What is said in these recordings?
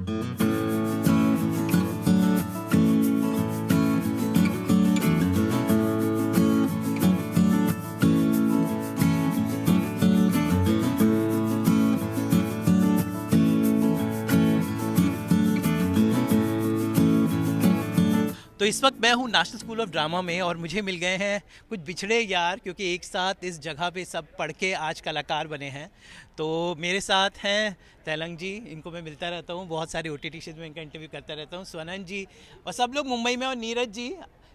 तो इस वक्त मैं हूँ नेशनल स्कूल ऑफ ड्रामा में और मुझे मिल गए हैं कुछ बिछड़े यार, क्योंकि एक साथ इस जगह पे सब पढ़ के आज कलाकार बने हैं। तो मेरे साथ हैं तेलंग जी, इनको मैं मिलता रहता हूँ, बहुत सारे OTT शोज में इनका इंटरव्यू करता रहता हूँ, स्वनन जी और सब लोग मुंबई में, और नीरज जी,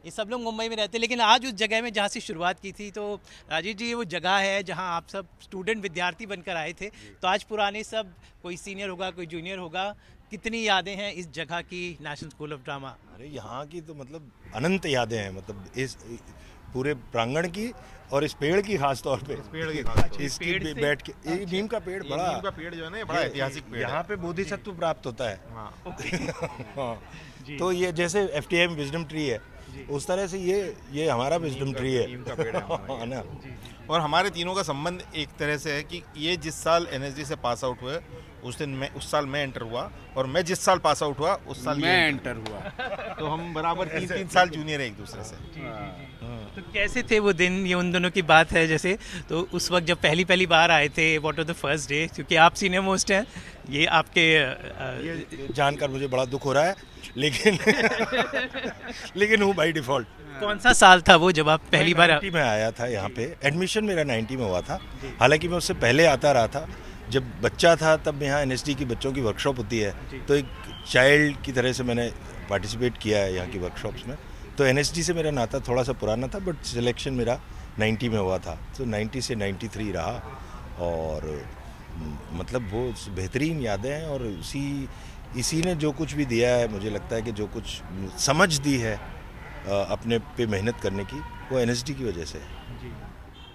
ये सब लोग मुंबई में रहते हैं। लेकिन आज उस जगह में जहाँ से शुरुआत की थी, तो राजीव जी ये वो जगह है जहाँ आप सब स्टूडेंट विद्यार्थी बनकर आए थे। तो आज पुराने सब, कोई सीनियर होगा कोई जूनियर होगा, कितनी यादें हैं इस जगह की, नेशनल स्कूल ऑफ ड्रामा? अरे यहाँ की तो मतलब अनंत यादें हैं, मतलब इस पूरे प्रांगण की और इस पेड़ की खास तौर पे, पेड़ की खास तौर इसकी बैठ के, ये नीम का पेड़ बड़ा, नीम का पेड़ जो है ना, ये बड़ा ऐतिहासिक पेड़ है। यहाँ पे बोधिसत्व प्राप्त होता है। हाँ। हाँ। तो ये जैसे FTM विजडम ट्री है, उस तरह से ये हमारा विजडम ट्री है। नीम का पेड़ है हमारा है ना। और हमारे तीनों का संबंध एक तरह से है कि ये जिस साल NSD से पास आउट हुए उस साल मैं एंटर हुआ, और मैं जिस साल पास आउट हुआ उस साल मैं एंटर हुआ। तो हम बराबर 3-3 साल जूनियर है एक दूसरे से। तो कैसे थे वो दिन? ये उन दोनों की बात है जैसे, तो उस वक्त जब पहली बार आए थे, what was the first day? क्योंकि आप सीनियर मोस्ट हैं, ये आपके ये जानकर मुझे बड़ा दुख हो रहा है, लेकिन लेकिन हूँ बाई डिफॉल्ट। कौन सा साल था वो जब आप पहली बार? 90 में आया था यहाँ पे, एडमिशन मेरा 90 में हुआ था। हालांकि मैं उससे पहले आता रहा था, जब बच्चा था तब यहाँ NSD की बच्चों की वर्कशॉप होती है, तो एक चाइल्ड की तरह से मैंने पार्टिसिपेट किया है यहाँ की वर्कशॉप्स में। तो NSD से मेरा नाता थोड़ा सा पुराना था, बट सिलेक्शन मेरा 90 में हुआ था, तो 90 से 93 रहा। और मतलब वो बेहतरीन यादें हैं, और इसी ने जो कुछ भी दिया है, मुझे लगता है कि जो कुछ समझ दी है अपने पे मेहनत करने की, वो NSD की वजह से है।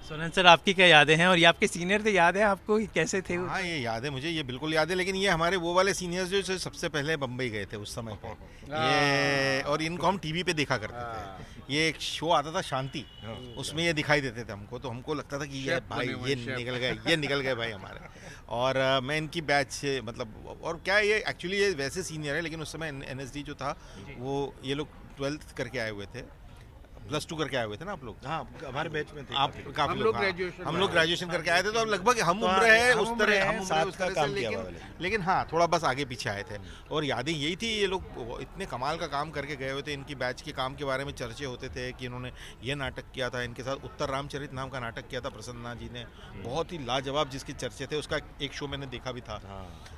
सोनन सर, आपकी क्या यादें हैं? और ये आपके सीनियर थे, याद है आपको कि कैसे थे वो? हाँ, ये याद है मुझे, ये बिल्कुल याद है। लेकिन ये हमारे वो वाले सीनियर्स जो सबसे पहले बम्बई गए थे उस समय पे, ये, और इनको हम TV पे देखा करते थे। ये एक शो आता था शांति, उसमें ये दिखाई देते थे हमको, तो हमको लगता था कि ये भाई ये निकल गए भाई हमारे। और मैं इनकी बैच से, मतलब, और क्या ये एक्चुअली ये वैसे सीनियर है, लेकिन उस समय NSD जो था वो, ये लोग 12th करके आए हुए थे, +2 करके आए हुए थे ना आप लोग? हाँ, हमारे बैच में थे आप काफी हम लोग, लोग हाँ, ग्रेजुएशन हम लोग ग्रेजुएशन करके आए थे, तो अब लगभग हम उम्र है उस तरह, हम उस साथ का तरह काम से, किया हुआ लेकिन हाँ थोड़ा बस आगे पीछे आए थे। और यादें यही थी, ये लोग इतने कमाल का काम करके गए हुए थे। इनकी बैच के काम के बारे में चर्चे होते थे कि इन्होंने ये नाटक किया था, इनके साथ उत्तर रामचरित नाम का नाटक किया था प्रसन्ना जी ने, बहुत ही लाजवाब जिसके चर्चे थे। उसका एक शो मैंने देखा भी था,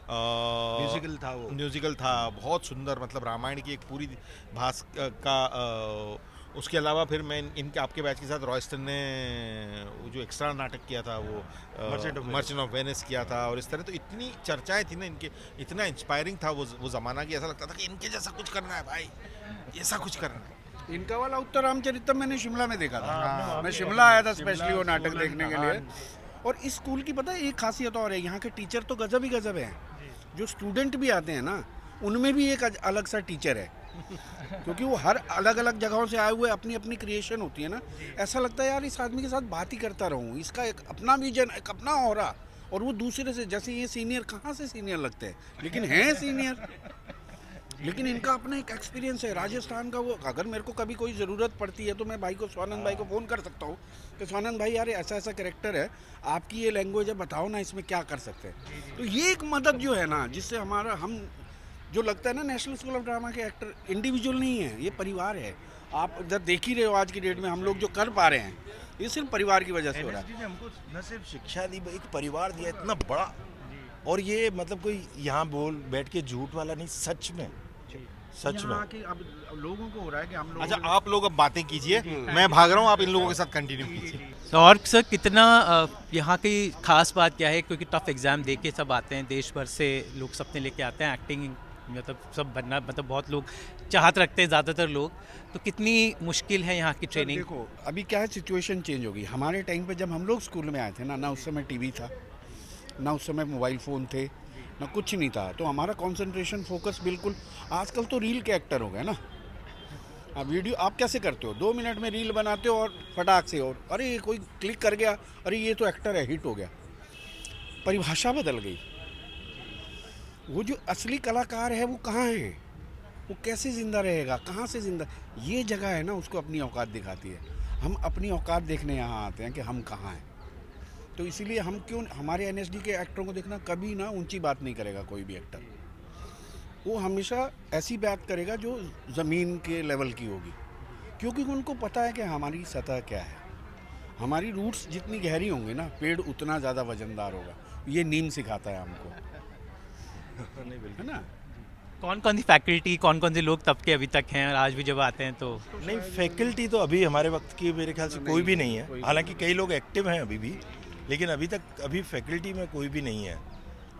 म्यूजिकल था वो, म्यूजिकल था, बहुत सुंदर, मतलब रामायण की एक पूरी भास का। उसके अलावा फिर मैं इनके आपके बैच के साथ रॉयस्टन ने वो जो एक्स्ट्रा नाटक किया था, वो मर्चेंट ऑफ वेनिस किया था, और इस तरह। तो इतनी चर्चाएं थी ना इनके, इतना इंस्पायरिंग था वो ज़माना कि ऐसा लगता था कि इनके जैसा कुछ करना है भाई, ऐसा कुछ करना है। इनका वाला उत्तर रामचरितम मैंने शिमला में देखा था। मैं शिमला आया था स्पेशली वो नाटक देखने के लिए। और इस स्कूल की पता है एक खासियत और है, यहाँ के टीचर तो गजब ही गजब है। जो स्टूडेंट भी आते हैं ना, उनमें भी एक अलग सा टीचर है, क्योंकि वो हर अलग अलग जगहों से आए हुए, अपनी अपनी क्रिएशन होती है ना। ऐसा लगता है यार इस आदमी के साथ बात ही करता रहूं, इसका एक अपना विजन, एक अपना ऑरा, और वो दूसरे से, जैसे ये सीनियर कहाँ से सीनियर लगते हैं, लेकिन हैं सीनियर, लेकिन इनका अपना एक एक्सपीरियंस है राजस्थान का। वो अगर मेरे को कभी कोई ज़रूरत पड़ती है तो मैं भाई को, स्वानंद भाई को फ़ोन कर सकता हूँ कि स्वानंद भाई यार ऐसा ऐसा कैरेक्टर है, आपकी ये लैंग्वेज है, बताओ ना इसमें क्या कर सकते हैं। तो ये एक मदद जो है ना, जिससे हमारा, हम जो लगता है ना, नेशनल स्कूल ऑफ ड्रामा के एक्टर इंडिविजुअल नहीं है, ये परिवार है। आप जब देख ही रहे हो आज की डेट में हम लोग जो कर पा रहे हैं, ये सिर्फ परिवार की वजह से हो रहा है। हमको न सिर्फ शिक्षा दी, एक परिवार दिया इतना बड़ा, और ये मतलब कोई यहाँ बैठ के झूठ वाला नहीं, सच में अब लोगों को हो रहा है कि हम लोग, अच्छा आप लोग अब बातें कीजिए, मैं भाग रहा हूँ, आप इन लोगों के साथ कंटिन्यू कीजिए। तो और सर, कितना यहाँ की खास बात क्या है? क्योंकि टफ एग्ज़ाम दे के सब आते हैं, देश भर से लोग सपने लेके आते हैं, एक्टिंग मतलब सब बनना, मतलब बहुत लोग चाहत रखते हैं, ज़्यादातर लोग। तो कितनी मुश्किल है यहाँ की ट्रेनिंग? देखो अभी क्या है, सिचुएशन चेंज हो गई। हमारे टाइम पे जब हम लोग स्कूल में आए थे ना उस समय TV था, ना उस समय मोबाइल फ़ोन थे, ना कुछ नहीं था। तो हमारा कंसंट्रेशन, फोकस बिल्कुल, आजकल तो रील के एक्टर हो गए ना। अब वीडियो आप कैसे करते हो, 2 मिनट में रील बनाते हो और फटाक से, और अरे कोई क्लिक कर गया, अरे ये तो एक्टर है, हिट हो गया। परिभाषा बदल गई। वो जो असली कलाकार है वो कहाँ है, वो कैसे ज़िंदा रहेगा, कहाँ से ज़िंदा, ये जगह है ना उसको अपनी औकात दिखाती है। हम अपनी औकात देखने यहाँ आते हैं कि हम कहाँ हैं। तो इसीलिए हम क्यों, हमारे एनएसडी के एक्टरों को देखना, कभी ना ऊंची बात नहीं करेगा कोई भी एक्टर। वो हमेशा ऐसी बात करेगा जो ज़मीन के लेवल की होगी, क्योंकि उनको पता है कि हमारी सतह क्या है। हमारी रूट्स जितनी गहरी होंगी ना, पेड़ उतना ज़्यादा वजनदार होगा। ये नीम सिखाता है हमको, है ना। कौन कौन सी फैकल्टी, कौन कौन से लोग तब के अभी तक हैं और आज भी जब आते हैं तो? नहीं, फैकल्टी तो अभी हमारे वक्त की मेरे ख्याल से कोई भी नहीं है। हालांकि कई लोग एक्टिव हैं अभी भी, लेकिन अभी फैकल्टी में कोई भी नहीं है।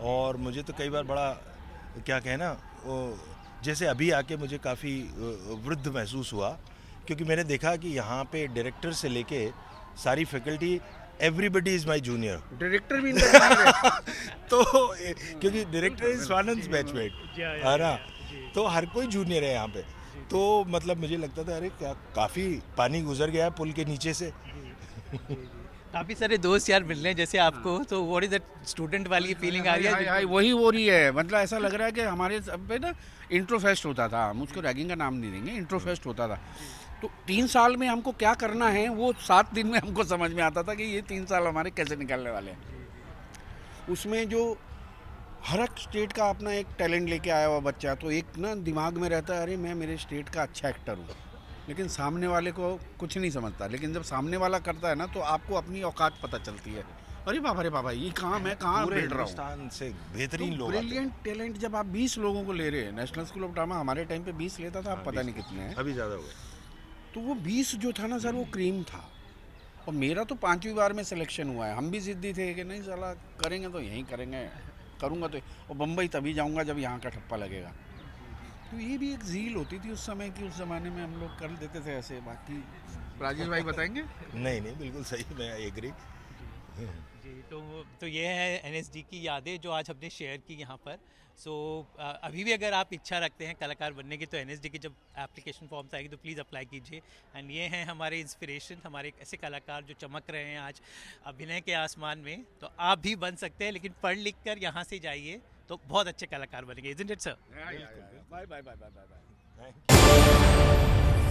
और मुझे तो कई बार बड़ा क्या कहना, जैसे अभी आके मुझे काफ़ी वृद्ध महसूस हुआ, क्योंकि मैंने देखा कि यहाँ पे डायरेक्टर से लेके सारी faculty, everybody is my junior. Director भी इनका तो क्योंकि डायरेक्टर इज स्वानंद बैचमेट है ना, तो हर कोई जूनियर है यहाँ पे। तो मतलब मुझे लगता था अरे क्या काफ़ी पानी गुजर गया है पुल के नीचे से। काफ़ी सारे दोस्त यार मिल रहे हैं जैसे आपको, तो व्हाट इज दैट स्टूडेंट वाली फीलिंग आ रही है? वही हो रही है। मतलब ऐसा लग रहा है कि हमारे सब पे ना इंट्रो फेस्ट होता था, हम उसको रैगिंग का नाम नहीं देंगे, इंट्रो फेस्ट होता था। तो 3 साल में हमको क्या करना है वो 7 दिन में हमको समझ में आता था कि ये 3 साल हमारे कैसे निकलने वाले हैं। उसमें जो हर एक स्टेट का अपना एक टैलेंट लेके आया हुआ बच्चा, तो एक ना दिमाग में रहता है अरे मैं मेरे स्टेट का अच्छा एक्टर हूँ, लेकिन सामने वाले को कुछ नहीं समझता। लेकिन जब सामने वाला करता है ना, तो आपको अपनी औकात पता चलती है। अरे बाबा ये कहाँ, मैं कहाँ पूरे बैठ रहा हूँ। हिंदुस्तान से बेहतरीन लोग आते हैं। ब्रिलियंट टैलेंट जब आप 20 लोगों को ले रहे हैं, नेशनल स्कूल ऑफ ड्रामा हमारे टाइम पे 20 लेता था, अब पता नहीं कितने हैं। अभी ज़्यादा हो गए। तो वो 20 जो था ना सर, वो क्रीम था। और मेरा तो 5वीं बार में सिलेक्शन हुआ है। हम भी जिद्दी थे कि नहीं साला करेंगे तो यहीं करेंगे, करूँगा तो, और बम्बई तभी जाऊँगा जब यहाँ का ठप्पा लगेगा। तो ये भी एक झील होती थी उस समय की, उस ज़माने में हम लोग कर देते थे ऐसे। बाकी राजेश भाई बताएंगे। नहीं बिल्कुल सही, मैं एग्री। जी, तो ये है एनएसडी की यादें जो आज हमने शेयर की यहाँ पर। सो अभी भी अगर आप इच्छा रखते हैं कलाकार बनने की, तो एनएसडी की जब एप्लीकेशन फॉर्म्स आएगी तो प्लीज़ अप्लाई कीजिए। एंड ये हैं हमारे इंस्पिरेशन, हमारे ऐसे कलाकार जो चमक रहे हैं आज अभिनय के आसमान में। तो आप भी बन सकते हैं, लेकिन पढ़ लिख कर यहाँ से जाइए तो बहुत अच्छे कलाकार बनेंगे। Isn't it sir? Bye bye bye bye bye.